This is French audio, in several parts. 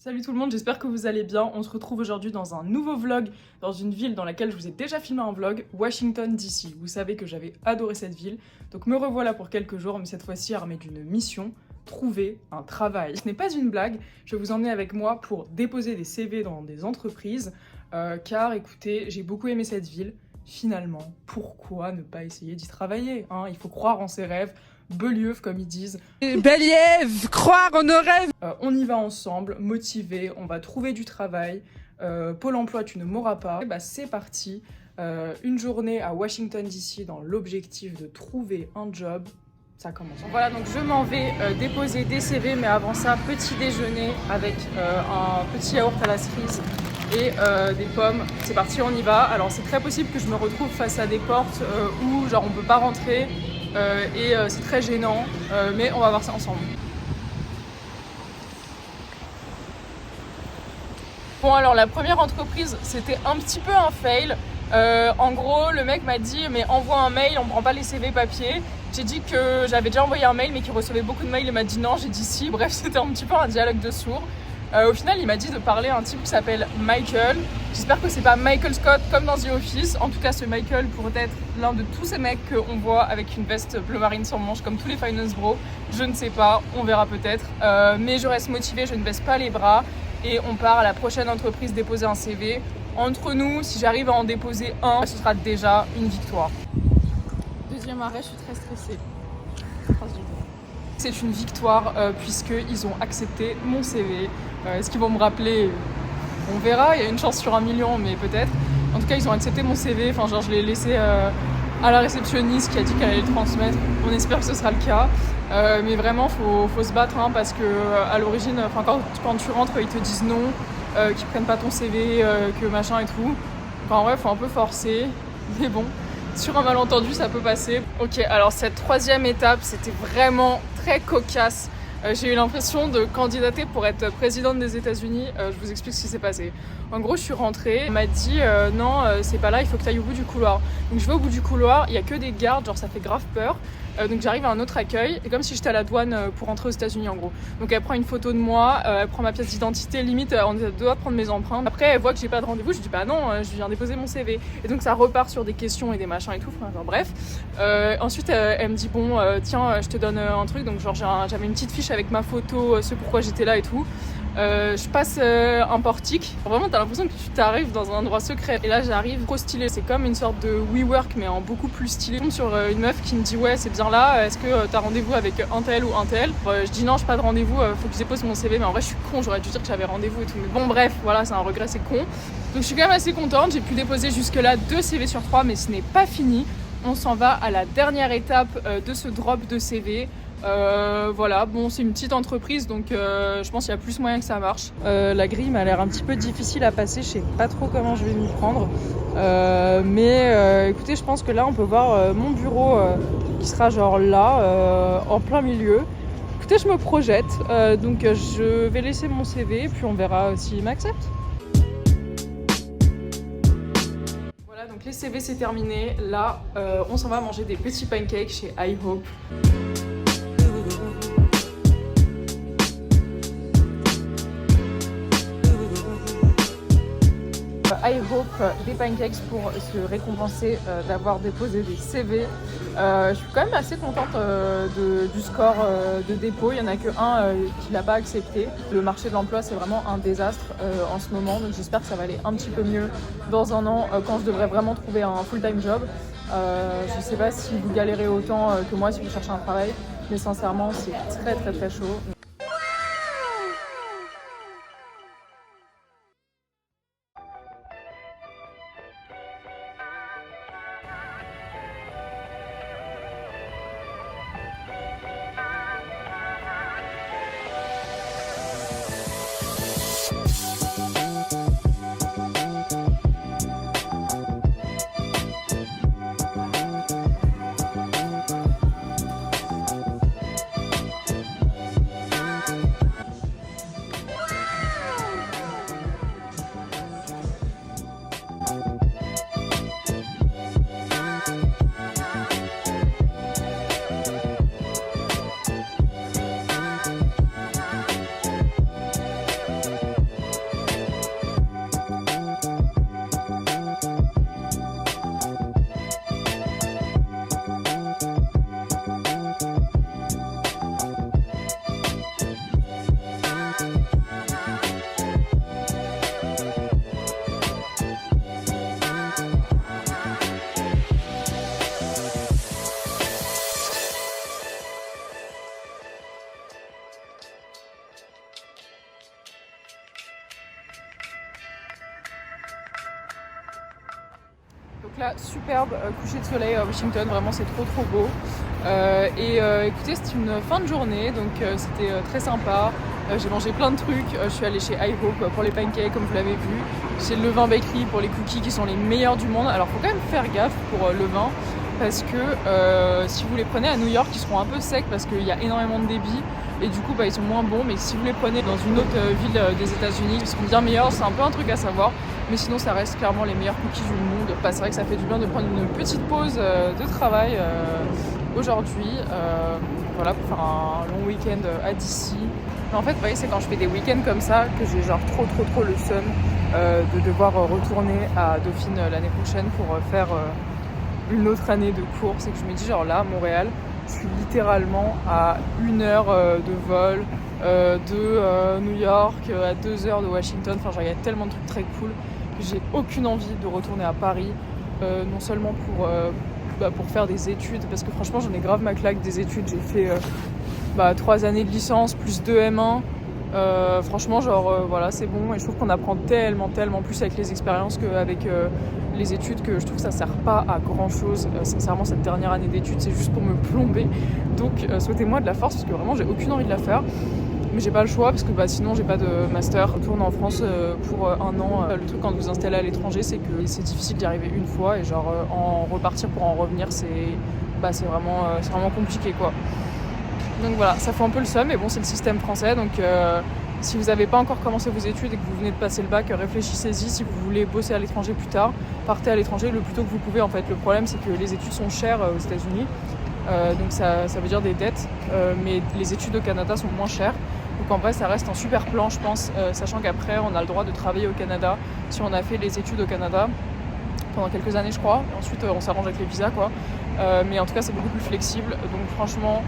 Salut tout le monde, j'espère que vous allez bien. On se retrouve aujourd'hui dans un nouveau vlog, dans une ville dans laquelle je vous ai déjà filmé un vlog, Washington DC. Vous savez que j'avais adoré cette ville, donc me revoilà pour quelques jours, mais cette fois-ci armée d'une mission, trouver un travail. Ce n'est pas une blague, je vais vous emmener avec moi pour déposer des CV dans des entreprises, car écoutez, j'ai beaucoup aimé cette ville. Finalement, pourquoi ne pas essayer d'y travailler, hein? Il faut croire en ses rêves. Belieuf comme ils disent. Believe, croire en nos rêves. On y va ensemble, motivés, on va trouver du travail. Pôle emploi, tu ne mourras pas. Et bah c'est parti. Une journée à Washington DC dans l'objectif de trouver un job. Ça commence. Voilà, donc je m'en vais déposer des CV, mais avant ça, petit déjeuner avec un petit yaourt à la cerise et des pommes. C'est parti, on y va. Alors c'est très possible que je me retrouve face à des portes où genre on peut pas rentrer. C'est très gênant, mais on va voir ça ensemble. Bon alors la première entreprise c'était un petit peu un fail. En gros le mec m'a dit mais envoie un mail, on prend pas les CV papier. J'ai dit que j'avais déjà envoyé un mail mais qu'il recevait beaucoup de mails, il m'a dit non, j'ai dit si. Bref c'était un petit peu un dialogue de sourds. Au final, il m'a dit de parler à un type qui s'appelle Michael. J'espère que c'est pas Michael Scott comme dans The Office. En tout cas, ce Michael pourrait être l'un de tous ces mecs qu'on voit avec une veste bleu marine sans manches comme tous les finance bros. Je ne sais pas, on verra peut-être. Mais je reste motivée, je ne baisse pas les bras. Et on part à la prochaine entreprise déposer un CV. Entre nous, si j'arrive à en déposer un, ce sera déjà une victoire. Deuxième arrêt, je suis très stressée. C'est une victoire puisqu'ils ont accepté mon CV. Est-ce qu'ils vont me rappeler? On verra, il y a une chance sur 1 million, mais peut-être. En tout cas, ils ont accepté mon CV. Enfin, genre, je l'ai laissé à la réceptionniste qui a dit qu'elle allait le transmettre. On espère que ce sera le cas. Mais vraiment, faut se battre hein, parce que à l'origine, quand tu rentres, ils te disent non, qu'ils prennent pas ton CV, que machin et tout. Enfin, ouais, faut un peu forcer. Mais bon. Sur un malentendu, ça peut passer. Ok, alors cette troisième étape, c'était vraiment très cocasse. J'ai eu l'impression de candidater pour être présidente des États-Unis. Je vous explique ce qui s'est passé. En gros, je suis rentrée. Elle m'a dit non, c'est pas là, il faut que tu ailles au bout du couloir. Donc je vais au bout du couloir, il y a que des gardes, genre ça fait grave peur. Donc j'arrive à un autre accueil, et comme si j'étais à la douane pour rentrer aux États-Unis en gros. Donc elle prend une photo de moi, elle prend ma pièce d'identité, limite on doit prendre mes empreintes. Après elle voit que j'ai pas de rendez-vous, je dis bah non, je viens déposer mon CV. Et donc ça repart sur des questions et des machins et tout, enfin bref. Ensuite elle me dit bon tiens je te donne un truc, donc genre j'avais une petite fiche avec ma photo, ce pourquoi j'étais là et tout. Je passe un portique. Vraiment, t'as l'impression que tu t'arrives dans un endroit secret. Et là, j'arrive trop stylé. C'est comme une sorte de WeWork, mais en beaucoup plus stylé. Je tombe sur une meuf qui me dit ouais, c'est bien là. Est-ce que t'as rendez-vous avec un tel ou un tel? Je dis non, j'ai pas de rendez-vous. Faut que je dépose mon CV. Mais en vrai, je suis con. J'aurais dû dire que j'avais rendez-vous et tout. Mais bon, bref, voilà, c'est un regret, c'est con. Donc, je suis quand même assez contente. J'ai pu déposer jusque-là 2 CV sur 3, mais ce n'est pas fini. On s'en va à la dernière étape de ce drop de CV. Voilà, bon c'est une petite entreprise donc je pense qu'il y a plus moyen que ça marche. La grille m'a l'air un petit peu difficile à passer, je sais pas trop comment je vais m'y prendre. Mais écoutez, je pense que là on peut voir mon bureau qui sera genre là, en plein milieu. Écoutez, je me projette, donc je vais laisser mon CV puis on verra s'il m'accepte. Voilà, donc les CV c'est terminé. Là, on s'en va manger des petits pancakes chez IHOP. IHOP des pancakes pour se récompenser d'avoir déposé des CV. Je suis quand même assez contente du score de dépôt. Il n'y en a qu'un qui ne l'a pas accepté. Le marché de l'emploi c'est vraiment un désastre en ce moment, donc j'espère que ça va aller un petit peu mieux dans un an quand je devrais vraiment trouver un full-time job. Je ne sais pas si vous galérez autant que moi si vous cherchez un travail, mais sincèrement c'est très très très chaud. Donc là, superbe coucher de soleil à Washington, vraiment c'est trop beau. Écoutez, c'était une fin de journée, donc c'était très sympa. J'ai mangé plein de trucs, je suis allée chez iHope pour les pancakes comme vous l'avez vu, chez Levain Bakery pour les cookies qui sont les meilleurs du monde. Alors faut quand même faire gaffe pour Levain parce que si vous les prenez à New York, ils seront un peu secs parce qu'il y a énormément de débit et du coup ils sont moins bons, mais si vous les prenez dans une autre ville des États-Unis, ils seront bien meilleurs. C'est un peu un truc à savoir, mais sinon ça reste clairement les meilleurs cookies du monde. C'est vrai que ça fait du bien de prendre une petite pause de travail aujourd'hui, voilà, pour faire un long week-end à DC. Mais en fait, vous voyez, c'est quand je fais des week-ends comme ça que j'ai genre trop le seum de devoir retourner à Dauphine l'année prochaine pour faire une autre année de cours. C'est que je me dis genre là, Montréal, je suis littéralement à 1 heure de vol de New York, à 2 heures de Washington. Enfin, genre, il y a tellement de trucs très cool que j'ai aucune envie de retourner à Paris, non seulement pour faire des études, parce que franchement j'en ai grave ma claque des études. J'ai fait 3 années de licence plus 2 M1. Franchement voilà, c'est bon, et je trouve qu'on apprend tellement plus avec les expériences qu'avec les études, que je trouve que ça sert pas à grand chose. Sincèrement, cette dernière année d'études c'est juste pour me plomber, donc souhaitez-moi de la force parce que vraiment j'ai aucune envie de la faire. Mais j'ai pas le choix parce que sinon j'ai pas de master. Je retourne en France pour 1 an. Le truc quand vous installez à l'étranger, c'est que c'est difficile d'y arriver une fois, et en repartir pour en revenir, c'est vraiment compliqué quoi. Donc voilà, ça fait un peu le seum, mais bon, c'est le système français. Donc si vous n'avez pas encore commencé vos études et que vous venez de passer le bac, réfléchissez-y. Si vous voulez bosser à l'étranger plus tard, partez à l'étranger le plus tôt que vous pouvez en fait. Le problème, c'est que les études sont chères aux États-Unis. Donc ça veut dire des dettes, mais les études au Canada sont moins chères. Donc en vrai ça reste un super plan, je pense, sachant qu'après on a le droit de travailler au Canada si on a fait les études au Canada pendant quelques années je crois, et ensuite on s'arrange avec les visas quoi. Mais en tout cas c'est beaucoup plus flexible, donc franchement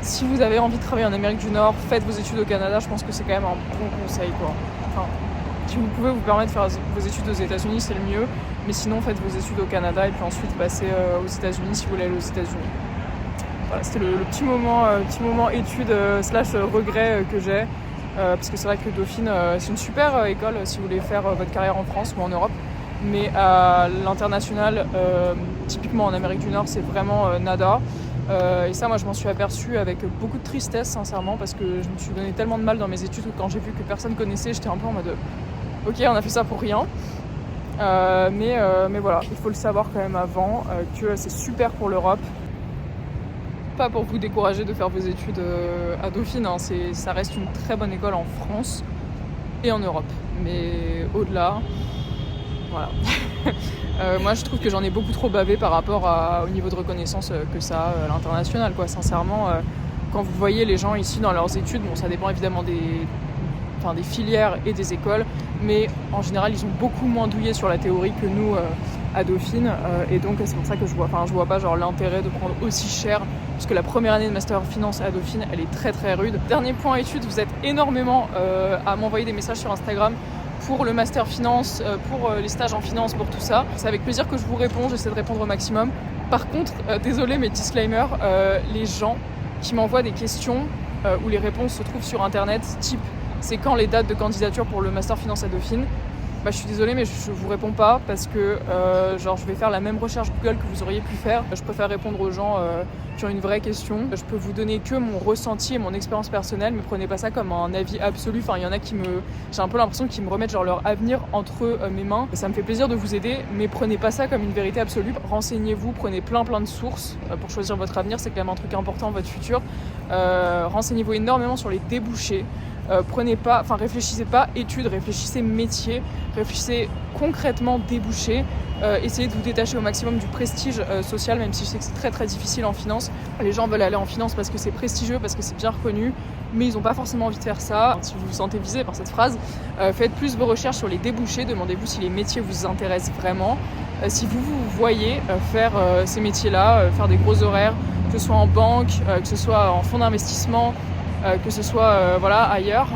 si vous avez envie de travailler en Amérique du Nord, faites vos études au Canada, je pense que c'est quand même un bon conseil quoi. Enfin, si vous pouvez vous permettre de faire vos études aux États-Unis, c'est le mieux, mais sinon faites vos études au Canada et puis ensuite passez aux États-Unis si vous voulez aller aux États-Unis. Voilà, c'était le petit moment études / regret que j'ai, parce que c'est vrai que Dauphine c'est une super école si vous voulez faire votre carrière en France ou en Europe, mais à l'international, typiquement en Amérique du Nord, c'est vraiment nada. Et ça, moi je m'en suis aperçue avec beaucoup de tristesse sincèrement, parce que je me suis donné tellement de mal dans mes études que quand j'ai vu que personne connaissait, j'étais un peu en mode ok, on a fait ça pour rien. Mais voilà, il faut le savoir quand même avant que c'est super pour l'Europe. Pas pour vous décourager de faire vos études à Dauphine, hein. Ça reste une très bonne école en France et en Europe, mais au-delà, voilà. Moi je trouve que j'en ai beaucoup trop bavé par rapport au niveau de reconnaissance que ça a à l'international quoi. Sincèrement, quand vous voyez les gens ici dans leurs études, bon ça dépend évidemment des filières et des écoles, mais en général ils ont beaucoup moins douillé sur la théorie que nous à Dauphine, et donc c'est pour ça que je vois pas l'intérêt de prendre aussi cher, parce que la première année de master finance à Dauphine elle est très rude. Dernier point études, vous êtes énormément à m'envoyer des messages sur Instagram pour le master finance, pour les stages en finance, pour tout ça. C'est avec plaisir que je vous réponds, j'essaie de répondre au maximum. Par contre, désolé mais disclaimer, les gens qui m'envoient des questions où les réponses se trouvent sur internet, type c'est quand les dates de candidature pour le master finance à Dauphine, je suis désolée mais je vous réponds pas, parce que je vais faire la même recherche Google que vous auriez pu faire. Je préfère répondre aux gens qui ont une vraie question. Je peux vous donner que mon ressenti et mon expérience personnelle, mais prenez pas ça comme un avis absolu. Enfin, il y en a j'ai un peu l'impression qu'ils me remettent leur avenir entre mes mains. Et ça me fait plaisir de vous aider, mais prenez pas ça comme une vérité absolue. Renseignez-vous, prenez plein de sources pour choisir votre avenir, c'est quand même un truc important, votre futur. Renseignez-vous énormément sur les débouchés. Réfléchissez pas études, réfléchissez métier, réfléchissez concrètement débouchés. Essayez de vous détacher au maximum du prestige social, même si je sais que c'est très difficile en finance. Les gens veulent aller en finance parce que c'est prestigieux, parce que c'est bien reconnu, mais ils n'ont pas forcément envie de faire ça. Si vous vous sentez visé par cette phrase, faites plus vos recherches sur les débouchés, demandez-vous si les métiers vous intéressent vraiment. Si vous voyez faire ces métiers-là, faire des gros horaires, que ce soit en banque, que ce soit en fonds d'investissement, que ce soit ailleurs,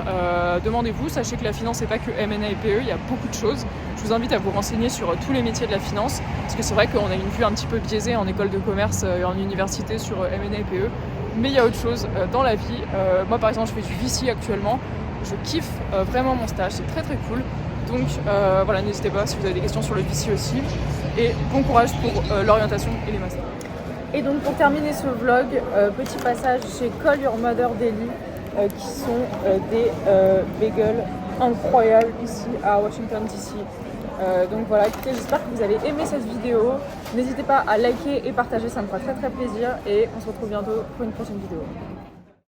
demandez-vous. Sachez que la finance n'est pas que M&A et PE, il y a beaucoup de choses. Je vous invite à vous renseigner sur tous les métiers de la finance, parce que c'est vrai qu'on a une vue un petit peu biaisée en école de commerce et en université sur M&A et PE, mais il y a autre chose dans la vie. Moi par exemple je fais du VC actuellement, je kiffe vraiment mon stage, c'est très cool. Donc voilà, n'hésitez pas si vous avez des questions sur le VC aussi. Et bon courage pour l'orientation et les masters. Et donc pour terminer ce vlog, petit passage chez Call Your Mother Daily, qui sont des bagels incroyables ici à Washington DC. Donc voilà, écoutez, j'espère que vous avez aimé cette vidéo. N'hésitez pas à liker et partager, ça me fera très très plaisir. Et on se retrouve bientôt pour une prochaine vidéo.